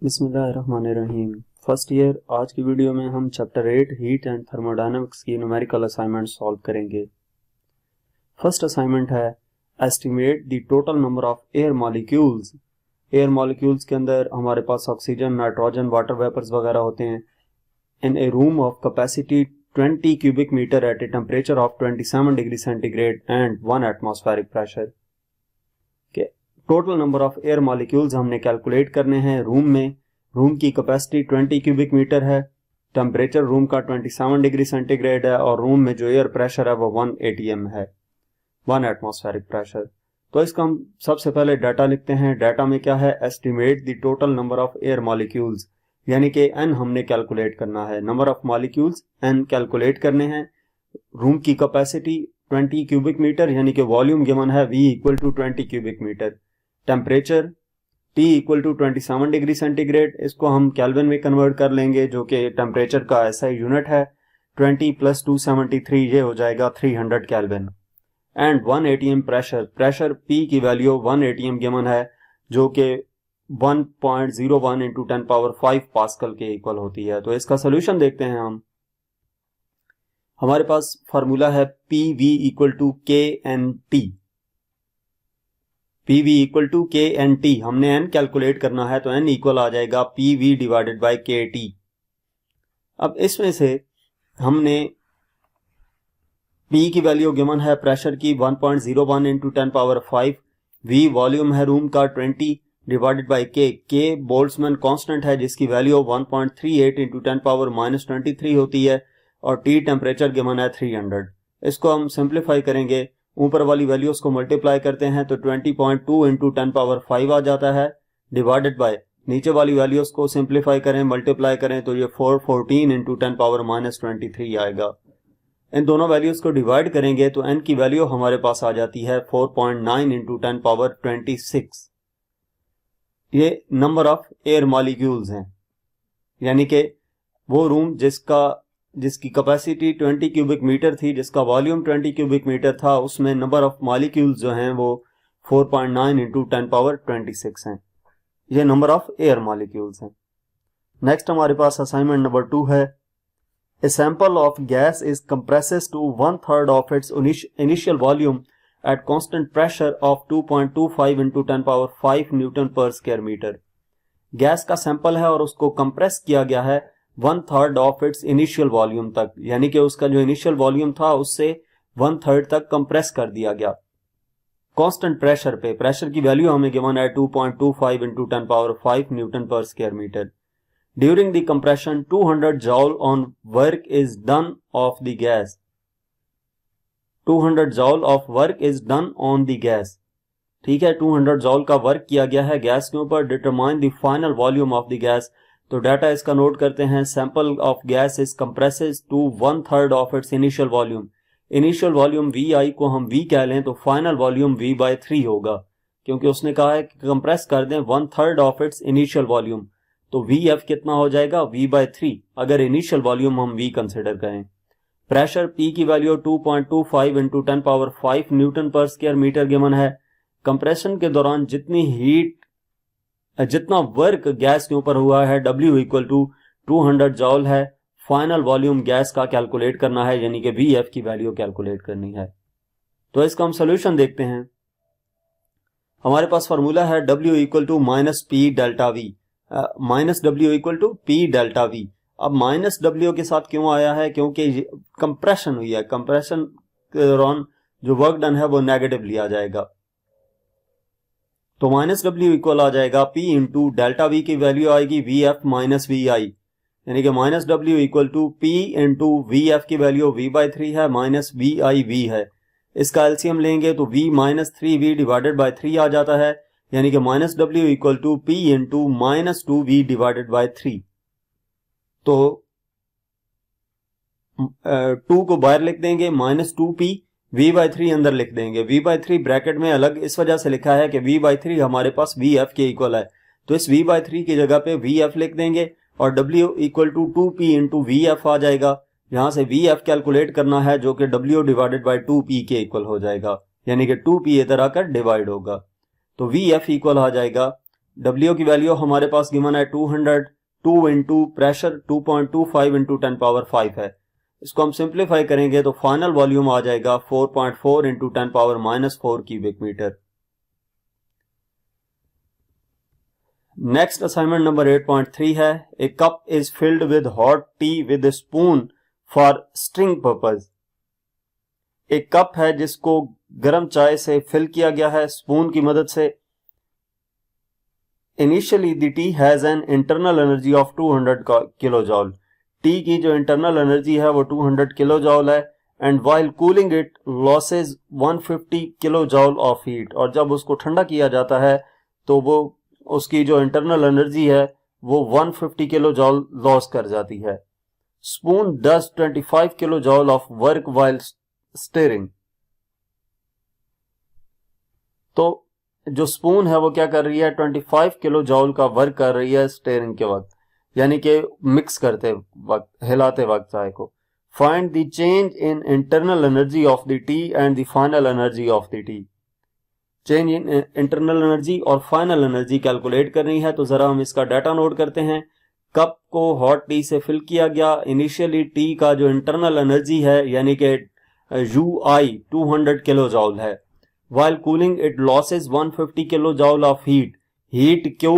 बिस्मिल्लाहिर्रहमानिर्रहीम। First year आज की वीडियो में हम चैप्टर 8 हीट एंड थर्मोडायनामिक्स की न्यूमेरिकल असाइनमेंट सॉल्व करेंगे। फर्स्ट असाइनमेंट है estimate the total number of air molecules. Air molecules के अंदर हमारे पास ऑक्सीजन, नाइट्रोजन, वाटर वेपर्स वगैरह होते हैं। In a room of capacity 20 cubic metre at a temperature of 27 degree centigrade and 1 atmospheric pressure. Total number of air molecules हमने calculate करने हैं। रूम की कैपेसिटी 20 क्यूबिक मीटर है, टेम्परेचर रूम का 27 degree centigrade है और रूम में जो एयर प्रेशर है वो 1 atm है, 1 एटमॉस्फेरिक प्रेशर। तो इसका हम सबसे पहले डाटा लिखते हैं। डाटा में क्या है? Estimate the total number of air molecules, यानी कि n हमने कैलकुलेट करना है। Number of molecules n calculate करने हैं। रूम की कैपेसिटी 20 क्यूबिक मीटर यानी कि वॉल्यूम गिवन है V equal to 20 cubic metre. Temperature T equal to 27 degree centigrade, इसको हम केल्विन में कन्वर्ट कर लेंगे जो कि टेम्परेचर का ऐसा यूनिट है। 20 प्लस 273 ये हो जाएगा 300 kelvin. And 1 atm pressure P की वैल्यू 1 atm गिवन है जो कि 1.01 इंटू 10⁵ पास्कल के इक्वल होती है। तो इसका सोल्यूशन देखते हैं हम। हमारे पास फार्मूला है PV equal to KNT। PV equal to KNT, हमने n कैलकुलेट करना है तो n इक्वल आ जाएगा PV डिवाइडेड बाय KT। अब इसमें से हमने P की वैल्यू गिवन है प्रेशर की 1.01 इंटू 10⁵, V वॉल्यूम है रूम का 20 divided by K Boltzmann constant है जिसकी वैल्यू 1.38 इंटू 10⁻23 होती है और T टेम्परेचर गिवन है 300। इसको हम सिंप्लीफाई करेंगे, ऊपर वाली वैल्यूज को मल्टीप्लाई करते हैं तो 20.2 इंटू 10⁵ आ जाता है डिवाइडेड बाय नीचे वाली वैल्यूज को सिंप्लीफाई करें, मल्टीप्लाई करें तो ये 414 इंटू 10⁻23 आएगा। इन दोनों वैल्यूज को डिवाइड करेंगे तो n की वैल्यू हमारे पास आ जाती है 4.9 इंटू 10⁻26। ये नंबर ऑफ एयर मॉलिक्यूल्स हैं, यानी कि वो रूम जिसकी कैपेसिटी 20 क्यूबिक मीटर थी, जिसका वॉल्यूम 20 क्यूबिक मीटर था, उसमें नंबर ऑफ मॉलिक्यूल्स जो हैं वो 4.9 इंटू 10⁻26 हैं। ये नंबर ऑफ एयर मॉलिक्यूल्स हैं। नेक्स्ट हमारे पास असाइनमेंट नंबर 2 है। A sample of gas is compresses to 1/3 of its initial volume at constant pressure of 2.25 into 10⁵ newton per square metre. Gas का सैंपल है और उसको कंप्रेस किया गया है 1/3 ऑफ इट्स इनिशियल वॉल्यूम तक, यानी कि उसका जो इनिशियल वॉल्यूम था उससे 1/3 तक कंप्रेस कर दिया गया। कांस्टेंट प्रेशर पे, प्रेशर की वैल्यू हमें गिवन है 2.25 into 10⁵ newton per square metre. During the compression 200 joule on work is done of the gas. 200 joule of work is done on the gas. ठीक है, 200 जॉल का वर्क किया गया है गैस के ऊपर। Determine the final volume of the gas. तो data इसका नोट करते हैं। Sample of gas is compresses to 1/3 of its initial volume. Initial volume VI को हम V कह लें तो फाइनल वॉल्यूम V/3 होगा, क्योंकि उसने कहा है कि कंप्रेस कर दें 1/3 ऑफ इट्स इनिशियल वॉल्यूम। तो VF कितना हो जाएगा? V/3, अगर इनिशियल वॉल्यूम हम V कंसिडर करें। प्रेशर P की value 2.25 into 10⁵ newton per square metre given है। कंप्रेशन के दौरान जितना वर्क गैस के ऊपर हुआ है W इक्वल टू 200 जॉल है। फाइनल वॉल्यूम गैस का कैलकुलेट करना है, यानी कि VF की वैल्यू कैलकुलेट करनी है। तो इसका हम सोल्यूशन देखते हैं। हमारे पास फार्मूला है W equal to -P delta V, -W equal to P delta V। अब -W के साथ क्यों आया है? क्योंकि कंप्रेशन हुई है। कंप्रेशन के दौरान जो वर्क डन है वो नेगेटिव लिया जाएगा, तो -W इक्वल आ जाएगा P इंटू डेल्टा V की वैल्यू आएगी VF माइनस VI, यानी कि -W equal to P into VF की वैल्यू V/3 है माइनस VI V है। इसका एलसीएम लेंगे तो V -3V डिवाइडेड बाय 3 आ जाता है, यानी कि -W equal to P into -2V divided by 3। तो 2 को बाहर लिख देंगे, -2P V/3 अंदर लिख देंगे। V/3 ब्रैकेट में अलग इस वजह से लिखा है कि V/3 हमारे पास VF के इक्वल है, तो इस V/3 की जगह पे VF लिख देंगे और W equal to 2P into VF आ जाएगा। यहां से VF कैलकुलेट करना है जो कि W डिवाइडेड बाय 2P के इक्वल हो जाएगा, यानी कि 2P इधर आकर डिवाइड होगा। तो VF इक्वल आ जाएगा W की वैल्यू हमारे पास गिवन है 200, 2 इंटू प्रेशर 2.25 इंटू 10 पावर 5 है। इसको हम सिंप्लीफाई करेंगे तो फाइनल वॉल्यूम आ जाएगा 4.4 into 10 power -4 cubic metre. Next assignment number 8.3 है, a cup is filled with hot tea with a spoon for stirring purpose. एक कप है जिसको गर्म चाय से फिल किया गया है स्पून की मदद से। Initially the T has an internal energy of 200 kilo जॉल। T की जो इंटरनल एनर्जी है वो 200 किलो जॉल है। And while cooling it losses 150 kilo जॉल of heat. और जब उसको ठंडा किया जाता है तो वो उसकी जो इंटरनल एनर्जी है वो 150 किलो जॉल लॉस कर जाती है। Spoon does 25 kilo जॉल of work while steering. तो जो स्पून है वो क्या कर रही है, 25 किलो जॉल का वर्क कर रही है स्टीयरिंग के वक्त, यानी कि मिक्स करते वक्त, हिलाते वक्त चाय को। Find the change in internal energy of the T and the final energy of the T. Change in internal energy और फाइनल एनर्जी कैलकुलेट करनी है। तो जरा हम इसका डाटा नोट करते हैं। कप को हॉट टी से फिल किया गया। इनिशियली टी का जो इंटरनल एनर्जी है यानी कि UI 200 किलो जॉल है। While cooling it losses 150 kilo जॉल of heat. Heat क्यों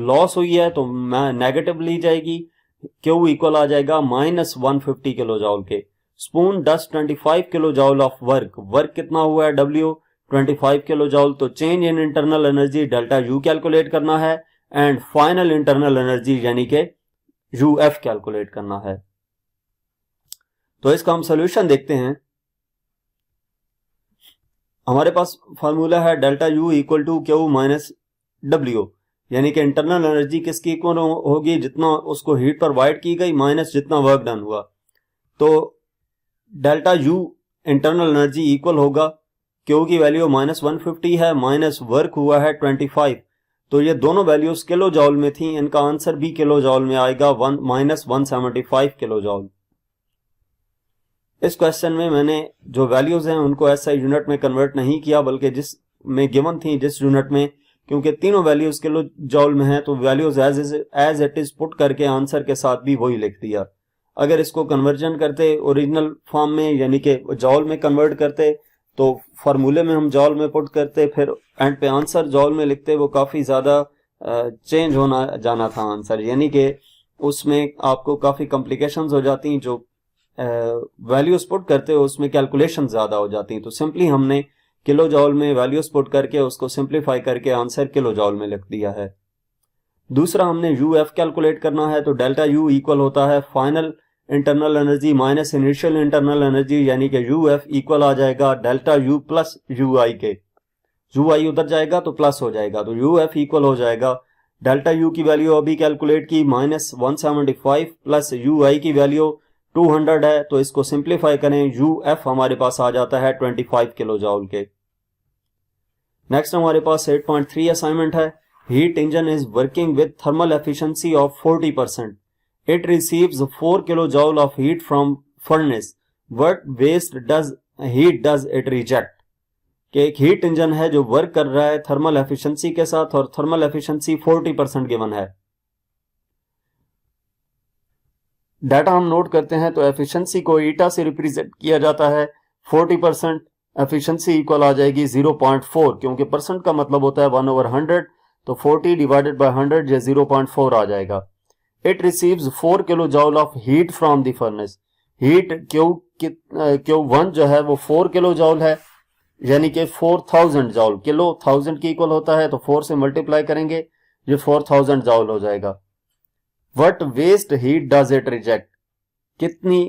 लॉस हुई है तो नेगेटिव ली जाएगी, क्यों इक्वल आ जाएगा -150 किलो जॉल के। Spoon does 25 kilo जॉल of work. Work कितना हुआ है W 25 किलो जॉल। तो change in internal energy delta U calculate करना है एंड फाइनल इंटरनल एनर्जी यानी कि UF कैलकुलेट करना है। तो इसका हम सोल्यूशन देखते हैं। हमारे पास फार्मूला है delta U equal to Q minus W, यानी कि इंटरनल एनर्जी किसकी इक्वल होगी, जितना उसको हीट प्रोवाइड की गई माइनस जितना वर्क डन हुआ। तो delta U internal energy equal होगा Q की वैल्यू -150 है, माइनस वर्क हुआ है 25। तो ये दोनों वैल्यूज किलो जॉल में थी, इनका आंसर भी किलो जॉल में आएगा, -175 किलो जॉल। इस क्वेश्चन में मैंने जो वैल्यूज हैं उनको ऐसा यूनिट में कन्वर्ट नहीं किया, बल्कि जिस में गिवन थी जिस यूनिट में, क्योंकि तीनों वैल्यूज किलो जॉल में हैं तो values as it is put करके आंसर के साथ भी वही लिख दिया। अगर इसको कन्वर्जन करते ओरिजिनल फॉर्म में यानी कि जॉल में कन्वर्ट करते तो फार्मूले में हम जॉल में पुट करते, फिर एंड पे आंसर जॉल में लिखते, वो काफ़ी ज़्यादा चेंज होना जाना था आंसर, यानी कि उसमें आपको काफ़ी कॉम्प्लिकेशंस हो जाती, जो वैल्यूज पुट करते हो उसमें कैलकुलेशन ज़्यादा हो जाती। तो सिंपली हमने किलो जॉल में वैल्यूज पुट करके उसको सिंप्लीफाई करके आंसर किलो जॉल में लिख दिया है। दूसरा हमने UF कैलकुलेट करना है। तो डेल्टा U इक्वल होता है final internal energy minus initial internal energy, यानी कि UF इक्वल आ जाएगा डेल्टा U प्लस UI के। UI उधर जाएगा तो प्लस हो जाएगा, तो UF इक्वल हो जाएगा डेल्टा U की वैल्यू अभी कैलकुलेट की -175 प्लस UI की वैल्यू 200 है, तो इसको सिंप्लीफाई करें UF हमारे पास आ जाता है 25 किलो जॉल के। नेक्स्ट हमारे पास 8.3 असाइनमेंट है। Heat engine is working with thermal efficiency of 40%. It receives 4 kilojoule of heat from furnace. What waste does it reject? कि एक हीट इंजन है जो वर्क कर रहा है थर्मल एफिशिएंसी के साथ और थर्मल एफिशिएंसी 40% गिवन है। डाटा हम नोट करते हैं। तो एफिशिएंसी को ईटा से रिप्रेजेंट किया जाता है। 40% एफिशिएंसी इक्वल आ जाएगी 0.4, क्योंकि परसेंट का मतलब होता है 1/100, तो 40 डिवाइडेड बाय 100 ये 0.4 आ जाएगा। It receives 4 kilojoule of heat from the furnace. Heat Q1 जो है वो 4 किलो जॉल है, यानी कि 4000 जॉल। किलो 1000 की इक्वल होता है तो 4 से मल्टीप्लाई करेंगे, ये 4000 जॉल हो जाएगा। What waste heat does it reject? कितनी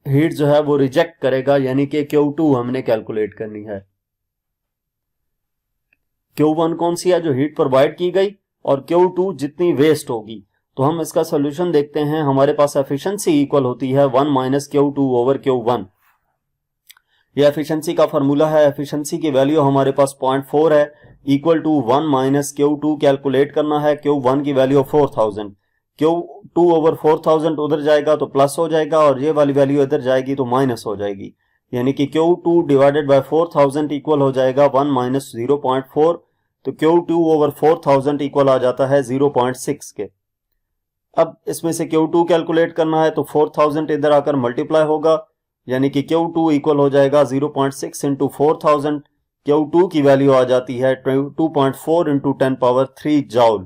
हीट जो है वो रिजेक्ट करेगा, यानी कि Q2 हमने कैलकुलेट करनी है। Q1 कौन सी है जो हीट प्रोवाइड की गई, और Q2 जितनी वेस्ट होगी। तो हम इसका सोल्यूशन देखते हैं। हमारे पास एफिशिएंसी इक्वल होती है 1 माइनस Q2 ओवर Q1। यह एफिशिएंसी का फार्मूला है। एफिशिएंसी की वैल्यू हमारे पास 0.4 है, equal to 1 minus Q2 calculate करना है। Q1 की वैल्यू 4000, Q2 ओवर 4000 उधर जाएगा तो प्लस हो जाएगा, और ये वाली वैल्यू इधर जाएगी तो माइनस हो जाएगी, यानी कि Q2 डिवाइडेड बाय 4000 इक्वल हो जाएगा 1 माइनस 0.4। तो Q2 ओवर 4000 इक्वल आ जाता है 0.6 के। अब इसमें से Q2 कैलकुलेट करना है तो 4000 इधर आकर मल्टीप्लाई होगा, यानी कि Q2 इक्वल हो जाएगा 0.6 इंटू 4000। Q2 की वैल्यू आ जाती है 2.4 इंटू 10 पावर 3 जॉल।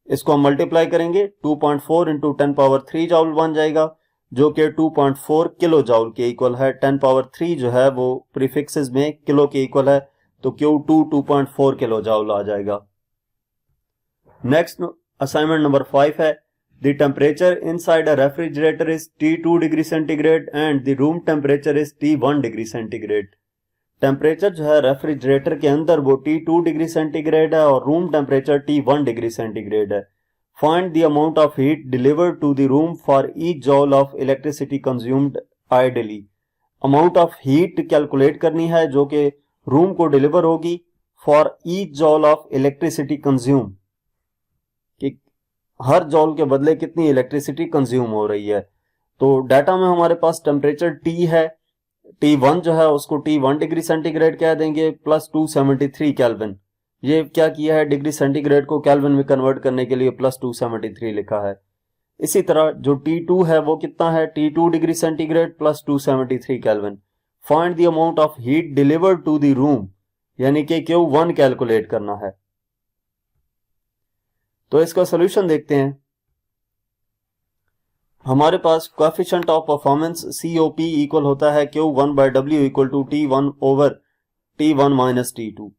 इसको हम मल्टीप्लाई करेंगे, 2.4 इंटू 10 पावर 3 जॉल बन जाएगा, जो कि 2.4 किलो जॉल के इक्वल है। 10 पावर 3 जो है वो प्रीफिक्सेस में किलो के इक्वल है, तो Q2 2.4 किलो जॉल आ जाएगा। नेक्स्ट असाइनमेंट नंबर 5 है, the temperature inside a refrigerator is T2 degree centigrade and the room temperature is T1 degree centigrade. Temperature जो है रेफ्रिजरेटर के अंदर वो T2 डिग्री सेंटीग्रेड है और room temperature T1 degree centigrade है। Find the amount of heat delivered to the room for each joule of electricity consumed ideally. Amount of heat calculate करनी है जो कि रूम को डिलीवर होगी for each joule of electricity consume, कि हर जॉल के बदले कितनी इलेक्ट्रिसिटी कंज्यूम हो रही है। तो डाटा में हमारे पास टेम्परेचर T है, T1 जो है उसको T1 डिग्री सेंटीग्रेड कह देंगे प्लस 273 केल्विन। ये क्या किया है, डिग्री सेंटीग्रेड को केल्विन में कन्वर्ट करने के लिए प्लस 273 लिखा है। इसी तरह जो T2 है वो कितना है, T2 degree centigrade plus 273 kelvin. Find the amount of heat delivered to the room, यानी कि Q1 कैलकुलेट करना है। तो इसका सोल्यूशन देखते हैं। हमारे पास coefficient of performance COP equal होता है Q1/W equal to T1 over T1 minus T2।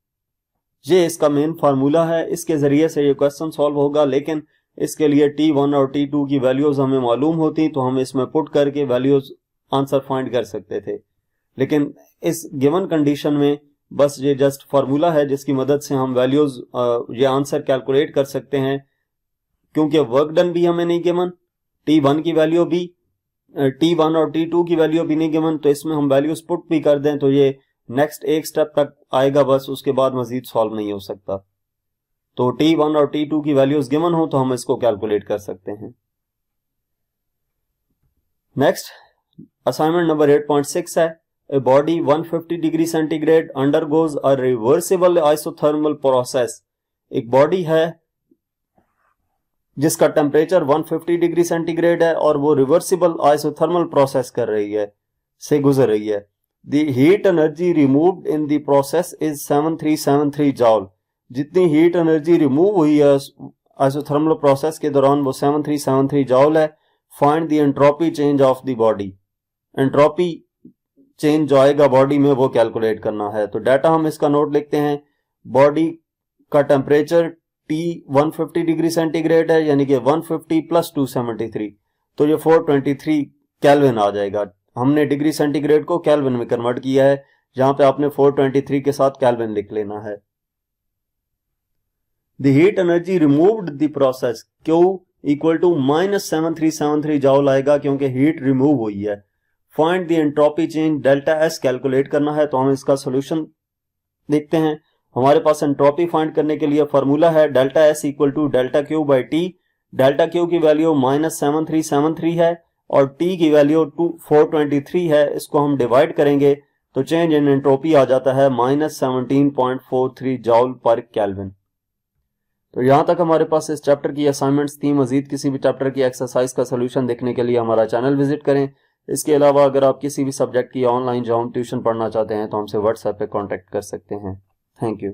ये इसका मेन फार्मूला है, इसके जरिए से ये क्वेश्चन सॉल्व होगा, लेकिन इसके लिए T1 और T2 की वैल्यूज हमें मालूम होती तो हम इसमें पुट करके वैल्यूज आंसर फाइंड कर सकते थे। लेकिन इस गिवन कंडीशन में बस ये जस्ट फार्मूला है जिसकी मदद से हम वैल्यूज ये आंसर कैलकुलेट कर सकते हैं, क्योंकि वर्क डन भी हमें नहीं गिवन, T1 की वैल्यू भी, T1 और T2 की वैल्यू भी नहीं गिवन, तो इसमें हम वैल्यूज पुट भी कर दें तो ये नेक्स्ट एक स्टेप तक आएगा, बस उसके बाद मजीद सॉल्व नहीं हो सकता। तो T1 और T2 की वैल्यूज गिवन हो तो हम इसको कैलकुलेट कर सकते हैं। नेक्स्ट असाइनमेंट नंबर 8.6 है, a body 150 degree centigrade undergoes a reversible isothermal process. एक बॉडी है जिसका टेम्परेचर 150 डिग्री सेंटीग्रेड है और वो रिवर्सिबल आइसोथर्मल प्रोसेस कर रही है, से गुजर रही है। The heat energy removed in the process is 7373 जॉल। जितनी हीट एनर्जी रिमूव हुई है आइसोथर्मल प्रोसेस के दौरान वो 7373 जॉल है। Find the entropy change of the body. Entropy change जो आएगा बॉडी में वो कैलकुलेट करना है। तो डाटा हम इसका नोट लिखते हैं। बॉडी का टेम्परेचर T 150 डिग्री सेंटीग्रेड है, यानी कि 150 प्लस 273, तो ये 423 केल्विन आ जाएगा। हमने डिग्री सेंटीग्रेड को केल्विन में कन्वर्ट किया है, जहां पे आपने 423 के साथ केल्विन लिख लेना है। The heat energy removed the process, Q equal to -7373 joule आएगा क्योंकि हीट रिमूव हुई है। Find the entropy change delta S calculate करना है, तो हम इसका सोल्यूशन देखते हैं। हमारे पास एंट्रोपी फाइंड करने के लिए फॉर्मूला है delta S equal to delta Q by T. Delta Q की वैल्यू -7373 है और टी की वैल्यू 423 है। इसको हम डिवाइड करेंगे तो चेंज इन एंट्रोपी आ जाता है -17.43 जॉल पर केल्विन। तो यहां तक हमारे पास इस चैप्टर की असाइनमेंट्स थी। मजीद किसी भी चैप्टर की एक्सरसाइज का सोल्यूशन देखने के लिए हमारा चैनल विजिट करें। इसके अलावा अगर आप किसी भी सब्जेक्ट की ऑनलाइन जॉब ट्यूशन पढ़ना चाहते हैं तो हमसे व्हाट्सएप पे कांटेक्ट कर सकते हैं। Thank you.